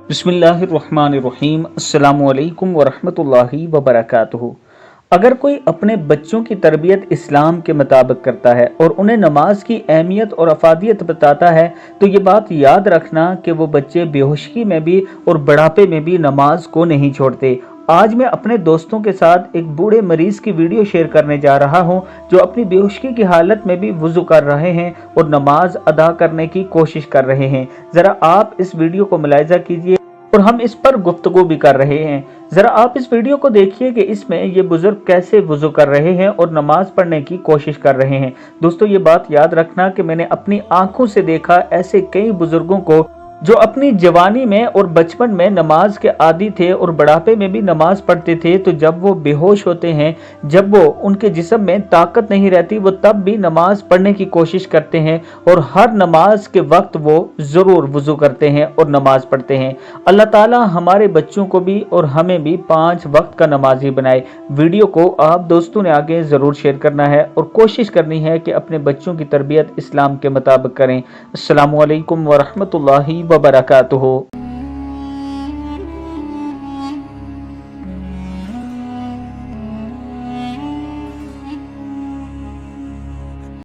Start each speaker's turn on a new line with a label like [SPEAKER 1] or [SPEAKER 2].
[SPEAKER 1] बिस्मिल्लाहिर्रहमानिर्रहीम। अस्सलामुअलैकुम वरहमतुल्लाहि वबरकातुहू। अगर कोई अपने बच्चों की तरबियत इस्लाम के मुताबिक करता है और उन्हें नमाज की अहमियत और अफादियत बताता है, तो ये बात याद रखना कि वो बच्चे बेहोशी में भी और बुढ़ापे में भी नमाज को नहीं छोड़ते। आज मैं अपने दोस्तों के साथ एक बूढ़े मरीज की वीडियो शेयर करने जा रहा हूं, जो अपनी बेहोशी की हालत में भी वुज़ू कर रहे हैं और नमाज अदा करने की कोशिश कर रहे हैं। ज़रा आप इस वीडियो को मुलाहिज़ा कीजिए और हम इस पर गुफ्तगू भी कर रहे हैं। जरा आप इस वीडियो को देखिए कि इसमें ये बुजुर्ग कैसे वुज़ू कर रहे हैं और नमाज पढ़ने की कोशिश कर रहे हैं। दोस्तों, ये बात याद रखना कि मैंने अपनी आंखों से देखा ऐसे कई बुजुर्गों को जो अपनी जवानी में और बचपन में नमाज के आदी थे और बुढ़ापे में भी नमाज पढ़ते थे, तो जब वो बेहोश होते हैं, जब वो उनके जिस्म में ताकत नहीं रहती, वो तब भी नमाज पढ़ने की कोशिश करते हैं और हर नमाज के वक्त वो ज़रूर वुज़ू करते हैं और नमाज पढ़ते हैं। अल्लाह ताला हमारे बच्चों को भी और हमें भी 5 वक्त का नमाजी बनाए। वीडियो को आप दोस्तों ने आगे ज़रूर शेयर करना है और कोशिश करनी है कि अपने बच्चों की तरबियत इस्लाम के मुताबिक करें। अस्सलामु अलैकुम वरहमतुल्लाहि वबरकातुहू।